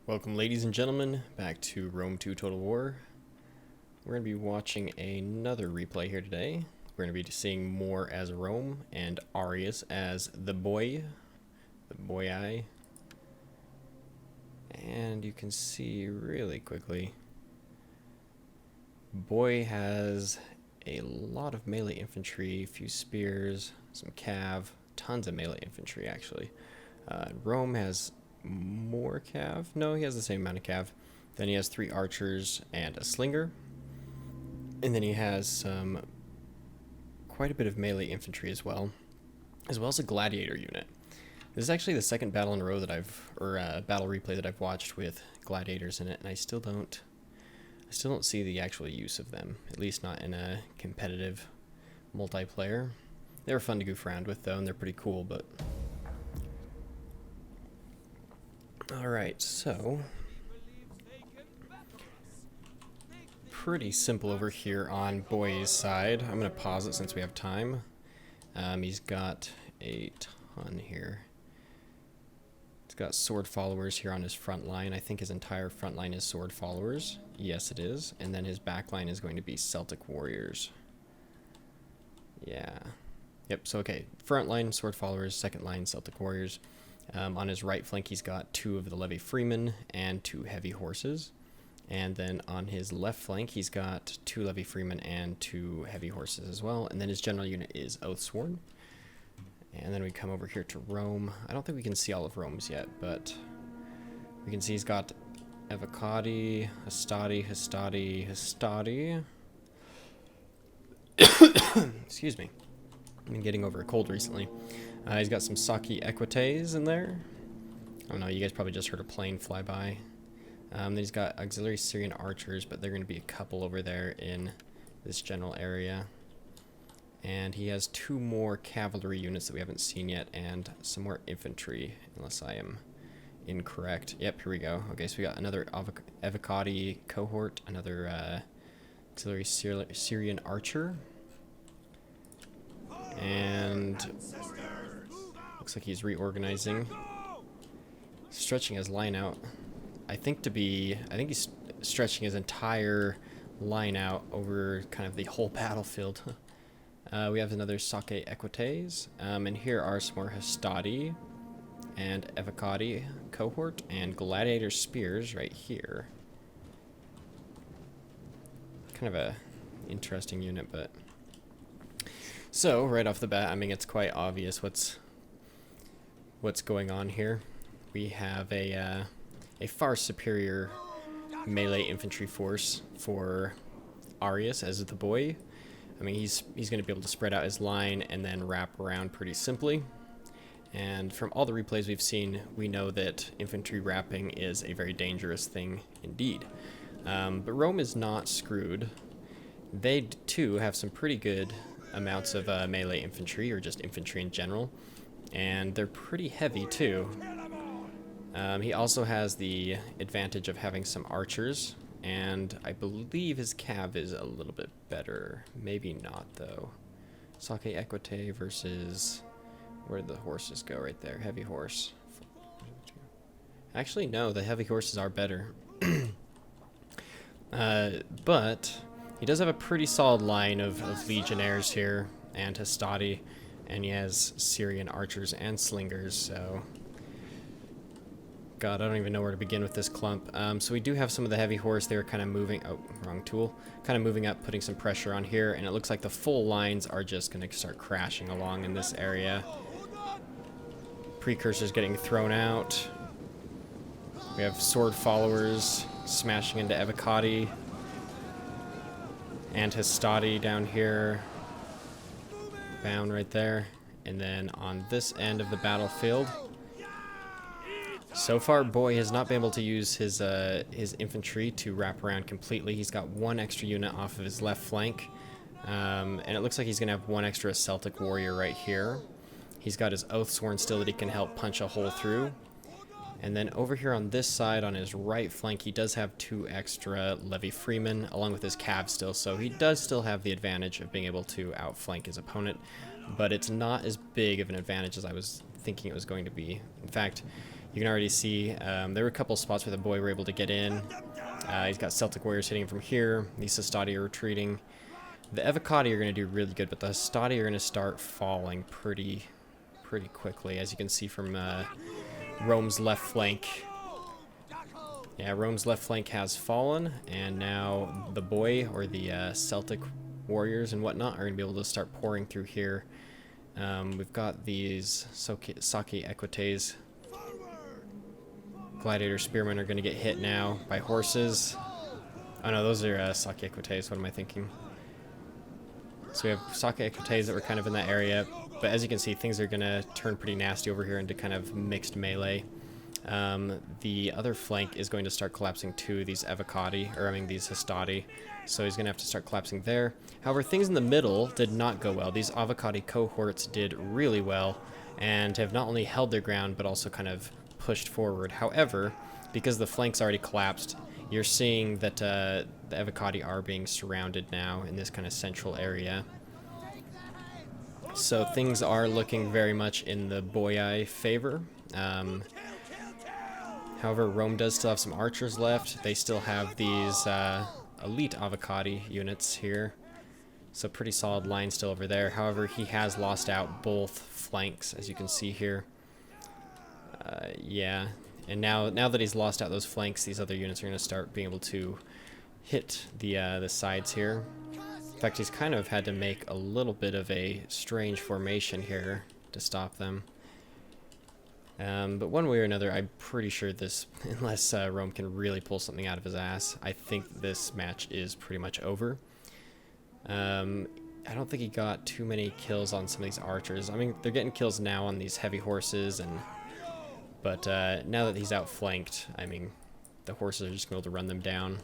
Welcome, ladies and gentlemen, back to Rome 2 Total War. We're going to be watching another replay here today. We're going to be seeing more as Rome and Arius as the Boii. And you can see really quickly, Boii has a lot of melee infantry, a few spears, some cav, tons of melee infantry actually. Rome has more cav. No, he has the same amount of cav. Then he has 3 archers and a slinger. And then he has quite a bit of melee infantry as well as a gladiator unit. This is actually the second battle in a row that battle replay that I've watched with gladiators in it, and I still don't see the actual use of them, at least not in a competitive multiplayer. They were fun to goof around with though, and they're pretty cool, but alright, so pretty simple over here on Boii's side. I'm going to pause it since we have time. He's got a ton here. He's got sword followers here on his front line. I think his entire front line is sword followers. Yes, it is. And then his back line is going to be Celtic warriors. Yeah. Yep, so okay. Front line, sword followers. Second line, Celtic warriors. On his right flank, he's got 2 of the levy freemen and 2 heavy horses. And then on his left flank, he's got 2 levy freemen and 2 heavy horses as well. And then his general unit is Oathsworn. And then we come over here to Rome. I don't think we can see all of Rome's yet, but we can see he's got Evocati, Hastati. Excuse me. I've been getting over a cold recently. He's got some Saki Equites in there. I don't know, you guys probably just heard a plane fly by. Then he's got auxiliary Syrian archers, but they're going to be a couple over there in this general area. And he has 2 more cavalry units that we haven't seen yet, and some more infantry, unless I am incorrect. Yep, here we go. Okay, so we got another Evocati cohort, another auxiliary Syrian archer. And looks like he's reorganizing, stretching his line out. I think he's stretching his entire line out over kind of the whole battlefield. We have another Sake Equites, and here are some more Hastati and Evocati cohort and gladiator spears right here. Kind of a interesting unit, but so right off the bat, I mean, it's quite obvious what's going on here. We have a far superior melee infantry force for Arius as the Boii. I mean, he's going to be able to spread out his line and then wrap around pretty simply. And from all the replays we've seen, we know that infantry wrapping is a very dangerous thing indeed. But Rome is not screwed. They too have some pretty good amounts of melee infantry, or just infantry in general, and they're pretty heavy too. He also has the advantage of having some archers, and I believe his cav is a little bit better. Maybe not, though. Sake Equite versus... where did the horses go? Right there. Heavy horse. Actually, no. The heavy horses are better. But he does have a pretty solid line of legionnaires here, and Hastati, and he has Syrian archers and slingers, so... God, I don't even know where to begin with this clump. So we do have some of the heavy horse. They were kind of moving... oh, wrong tool. Kind of moving up, putting some pressure on here, and it looks like the full lines are just going to start crashing along in this area. Precursors getting thrown out. We have sword followers smashing into Evocati. And Hastati down here. Bound right there. And then on this end of the battlefield... so far, Boii has not been able to use his infantry to wrap around completely. He's got 1 extra unit off of his left flank, and it looks like he's going to have 1 extra Celtic warrior right here. He's got his Oathsworn still that he can help punch a hole through. And then over here on this side, on his right flank, he does have 2 extra levy freemen, along with his cav still, so he does still have the advantage of being able to outflank his opponent, but it's not as big of an advantage as I was thinking it was going to be. In fact, You can already see there were a couple spots where the Boii were able to get in. He's got Celtic Warriors hitting him from here. These Hastati are retreating. The Evocati are going to do really good, but the Hastati are going to start falling pretty quickly, as you can see from Rome's left flank. Yeah, Rome's left flank has fallen, and now the Boii, or the Celtic warriors and whatnot, are going to be able to start pouring through here. We've got these Sake Equites. Gladiator Spearmen are going to get hit now by horses. Oh no, those are Sake Equites, what am I thinking? So we have Sake Equites that were kind of in that area, but as you can see, things are going to turn pretty nasty over here into kind of mixed melee. The other flank is going to start collapsing too, these Evocati, or I mean these Hastati, so he's going to have to start collapsing there. However, things in the middle did not go well. These Evocati cohorts did really well, and have not only held their ground, but also kind of pushed forward. However, because the flanks already collapsed, you're seeing that the Evocati are being surrounded now in this kind of central area. So things are looking very much in the Boii favor. However, Rome does still have some archers left. They still have these elite Evocati units here. So pretty solid line still over there. However, he has lost out both flanks, as you can see here. Yeah, and now that he's lost out those flanks, these other units are going to start being able to hit the sides here. In fact, he's kind of had to make a little bit of a strange formation here to stop them. But one way or another, I'm pretty sure this, unless Rome can really pull something out of his ass, I think this match is pretty much over. I don't think he got too many kills on some of these archers. I mean, they're getting kills now on these heavy horses, but now that he's outflanked, I mean, the horses are just going to be able to run them down.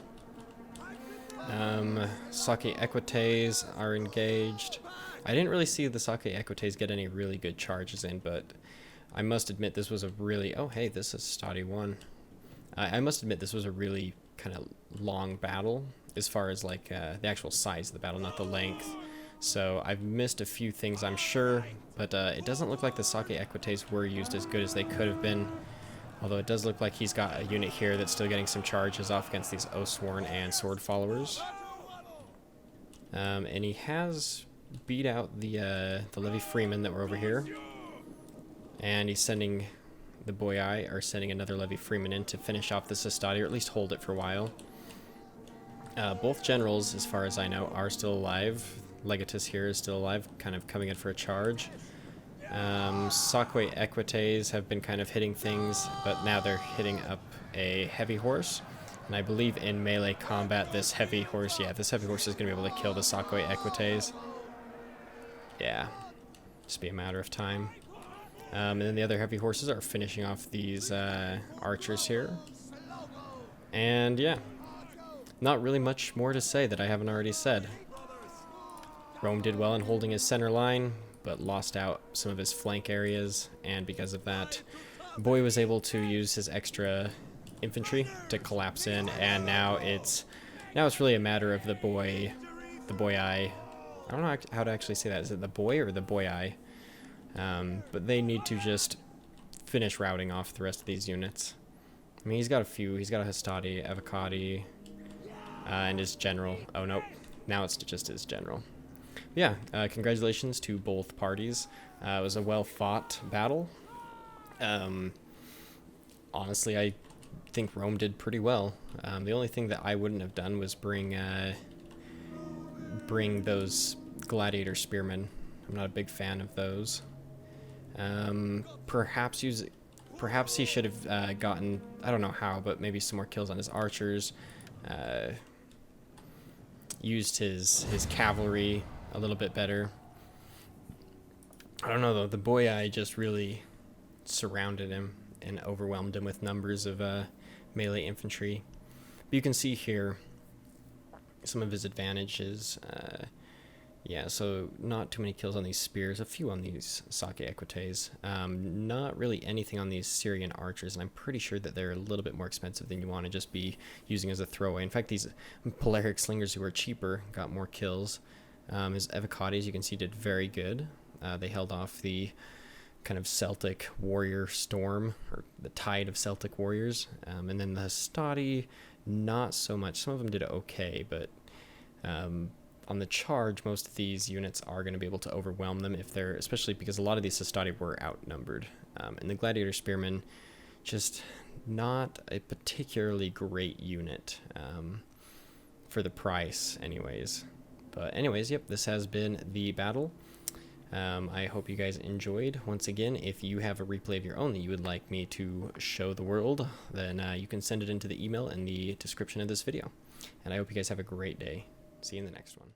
Sake Equites are engaged. I didn't really see the Sake Equites get any really good charges in, but I must admit this was a really... Oh, hey, this is Stadi 1. I must admit this was a really kind of long battle, as far as like the actual size of the battle, not the length. So I've missed a few things, I'm sure, but it doesn't look like the Sake Equites were used as good as they could have been. Although it does look like he's got a unit here that's still getting some charges off against these Oathsworn and Sword Followers. And he has beat out the Levy Freemen that were over here. And he's sending... The Boii are sending another Levy Freeman in to finish off this Hastati, or at least hold it for a while. Both generals, as far as I know, are still alive. Legatus here is still alive, kind of coming in for a charge. Sake Equites have been kind of hitting things, but now they're hitting up a heavy horse. And I believe in melee combat, this heavy horse, this heavy horse is going to be able to kill the Sake Equites. Yeah, just be a matter of time. And then the other heavy horses are finishing off these archers here. And yeah, not really much more to say that I haven't already said. Rome did well in holding his center line, but lost out some of his flank areas, and because of that, Boii was able to use his extra infantry to collapse in, and now it's really a matter of the Boii. I don't know how to actually say that. Is it the Boii or the Boii? But they need to just finish routing off the rest of these units. I mean, he's got a few. He's got a Hastati, Evocati, and his general. Oh, nope. Now it's just his general. Yeah, congratulations to both parties. It was a well-fought battle. Honestly, I think Rome did pretty well. The only thing that I wouldn't have done was bring those gladiator spearmen. I'm not a big fan of those. Perhaps he should have gotten, I don't know how, but maybe some more kills on his archers. Used his cavalry a little bit better. I don't know though, the Boii just really surrounded him and overwhelmed him with numbers of melee infantry. But you can see here some of his advantages. Yeah, so not too many kills on these spears, a few on these Sake Equites. Not really anything on these Syrian archers, and I'm pretty sure that they're a little bit more expensive than you want to just be using as a throwaway. In fact, these Polaric Slingers who are cheaper got more kills. His Evocati, as you can see, did very good. They held off the kind of Celtic warrior storm, or the tide of Celtic warriors. And then the Hastati, not so much. Some of them did okay, but on the charge, most of these units are going to be able to overwhelm them if they're, especially because a lot of these Hastati were outnumbered. And the Gladiator Spearmen, just not a particularly great unit for the price anyways. But anyways, yep, this has been the battle. I hope you guys enjoyed. Once again, if you have a replay of your own that you would like me to show the world, then you can send it into the email in the description of this video. And I hope you guys have a great day. See you in the next one.